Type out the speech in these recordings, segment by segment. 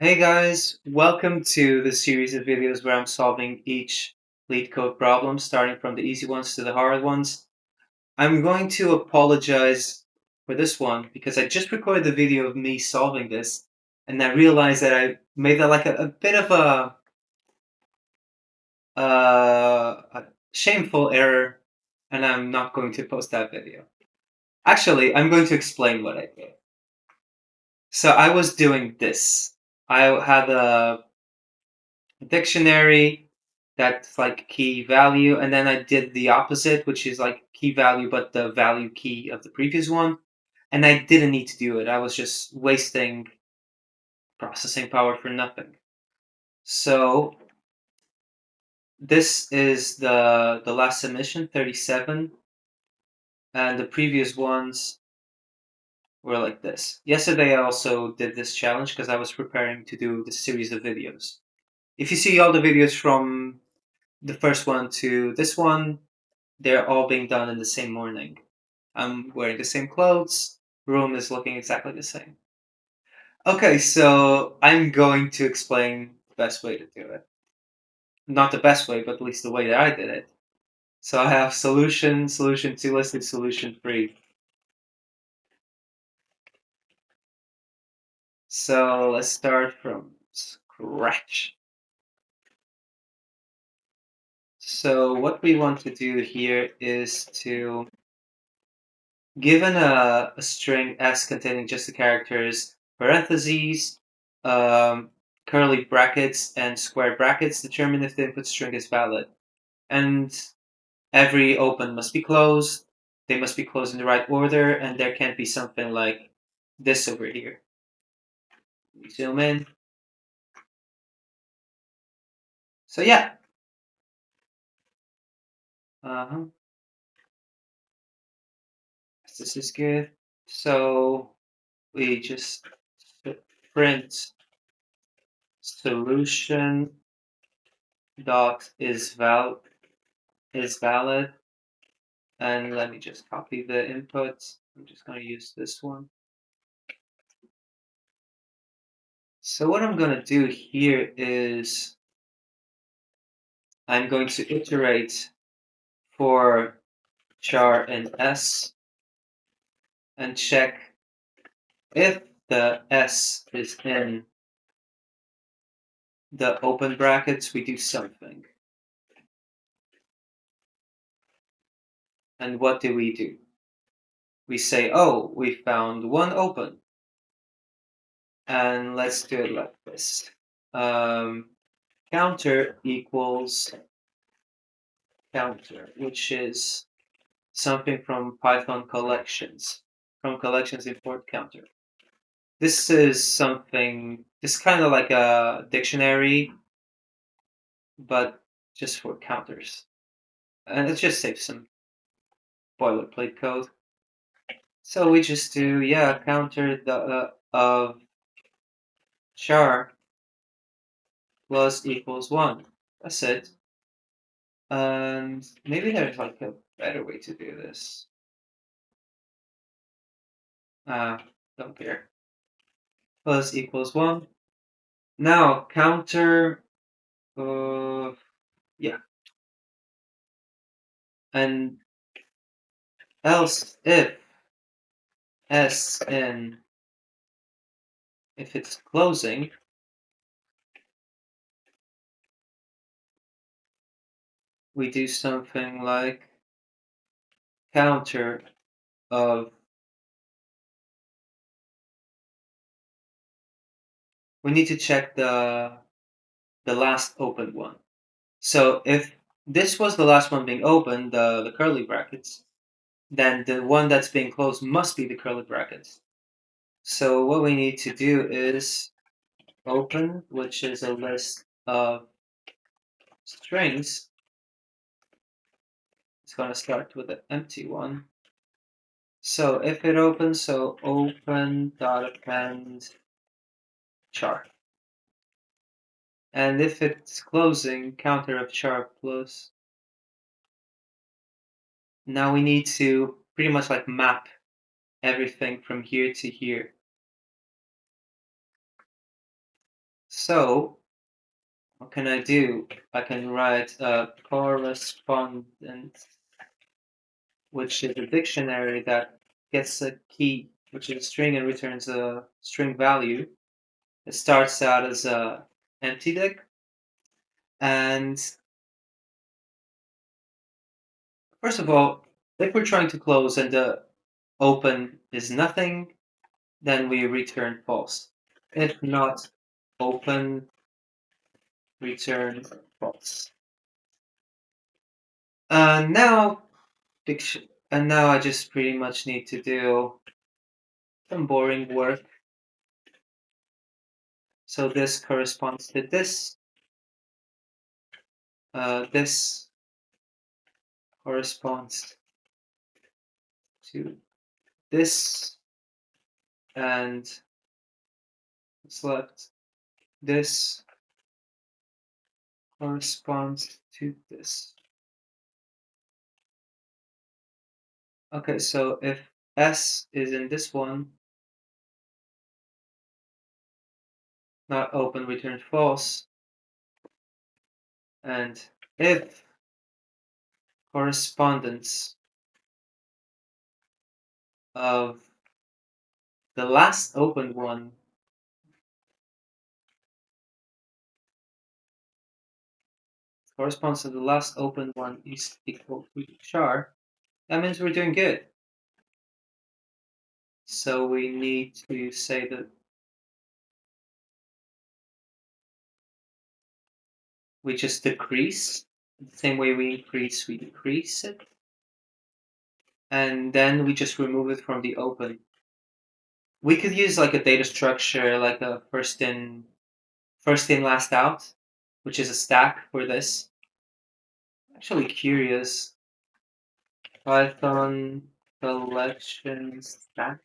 Hey guys, welcome to the series of videos where I'm solving each LeetCode problem, starting from the easy ones to the hard ones. I'm going to apologize for this one because I just recorded the video of me solving this, and I realized that I made that like a bit of a shameful error, and I'm not going to post that video. Actually, I'm going to explain what I did. So I was doing this. I had a dictionary that's like key value, and then I did the opposite, which is like key value but the value key of the previous one, and I didn't need to do it. I was just wasting processing power for nothing. So this is the last submission, 37, and the previous ones were like this. Yesterday I also did this challenge because I was preparing to do this series of videos. If you see all the videos from the first one to this one, they're all being done in the same morning. I'm wearing the same clothes. Room is looking exactly the same. Okay, so I'm going to explain the best way to do it. Not the best way, but at least the way that I did it. So I have solution, solution 2 listed, solution 3. So let's start from scratch. So what we want to do here is to, given a string S containing just the characters parentheses, um, curly brackets, and square brackets, determine if the input string is valid. And every open must be closed, they must be closed in the right order, and there can't be something like this over here. Zoom in. So yeah. This is good. So we just print solution dot is valid, and let me just copy the inputs. I'm just going to use this one. So what I'm going to do here is I'm going to iterate for char and s and check if the s is in the open brackets, we do something. And what do? We say, oh, we found one open. And let's do it like this. Counter equals counter, which is something from Python collections. From collections import counter. This is something, this is kind of like a dictionary, but just for counters. And it just saves some boilerplate code. So we just do, yeah, counter the of char plus equals 1. That's it. And maybe there's like a better way to do this. Don't care. Plus equals 1. Now counter, yeah. And else if s in, if it's closing, we do something like counter of, we need to check the last opened one. So if this was the last one being opened, the curly brackets, then the one that's being closed must be the curly brackets. So what we need to do is open, which is a list of strings. It's going to start with an empty one. So if it opens, so open dot append char. And if it's closing, counter of char plus. Now we need to pretty much like map everything from here to here. So what can I do? I can write a correspondence, which is a dictionary that gets a key, which is a string, and returns a string value. It starts out as a empty dict, and first of all, if we're trying to close and the open is nothing, then we return false. If not open, return false. Now, and now I just pretty much need to do some boring work. So this corresponds to this. This corresponds to this, and select this corresponds to this. Okay, so if S is in this one, not open, return false, and if correspondence of the last open one corresponds to the last open one is equal to char, that means we're doing good. So we need to say that we just decrease. The same way we increase, we decrease it. And then we just remove it from the open. We could use like a data structure, like a first in, last out, which is a stack for this. Actually curious. Python collection stack.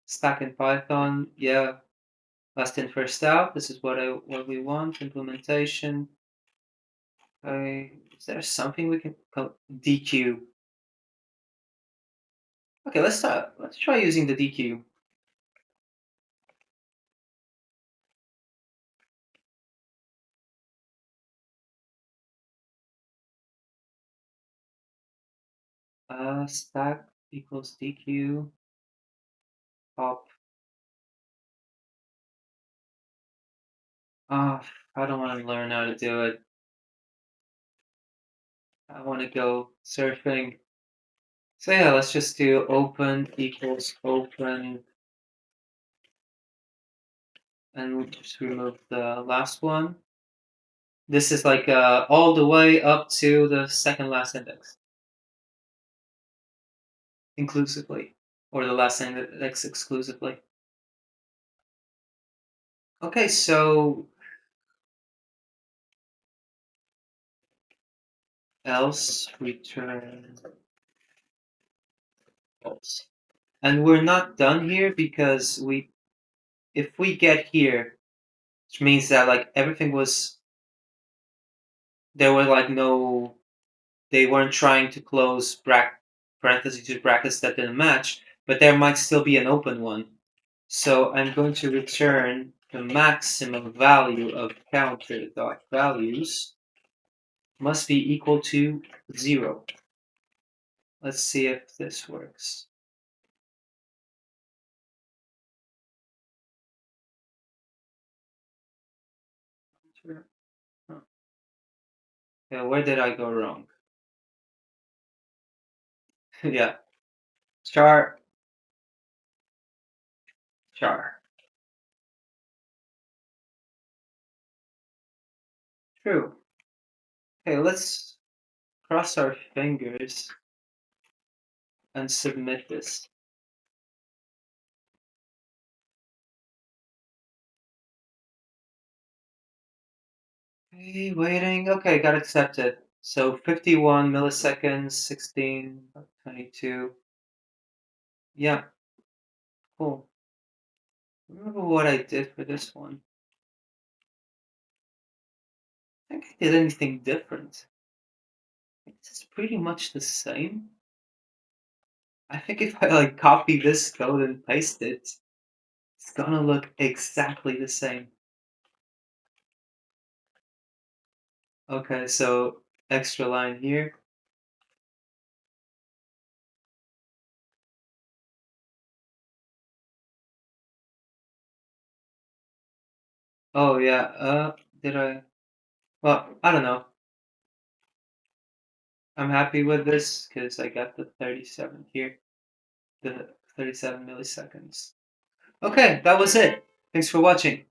Stack in Python, yeah. Last in, first out. This is what we want. Implementation. Is there something we can call DQ? Okay, let's try using the DQ. Stack equals DQ. Pop. I don't want to learn how to do it. I want to go surfing. So yeah, let's just do open equals open, and we'll just remove the last one. This is like all the way up to the second last index, inclusively, or the last index exclusively. Okay, so else return false. And we're not done here because if we get here, which means that like everything was, there were like no, they weren't trying to close parentheses to brackets that didn't match, but there might still be an open one. So I'm going to return the maximum value of counter.values must be equal to 0. Let's see if this works. Yeah, where did I go wrong? Yeah, char. True. Okay, let's cross our fingers and submit this. Okay, waiting. Okay, got accepted. So 51 milliseconds, 16:22. Yeah, cool. Remember what I did for this one? I think I did anything different. It's pretty much the same. I think if I like copy this code and paste it, It's gonna look exactly the same. Okay, so extra line here. Oh yeah, did I? Well, I don't know. I'm happy with this because I got the 37 here, the 37 milliseconds. Okay, that was it. Thanks for watching.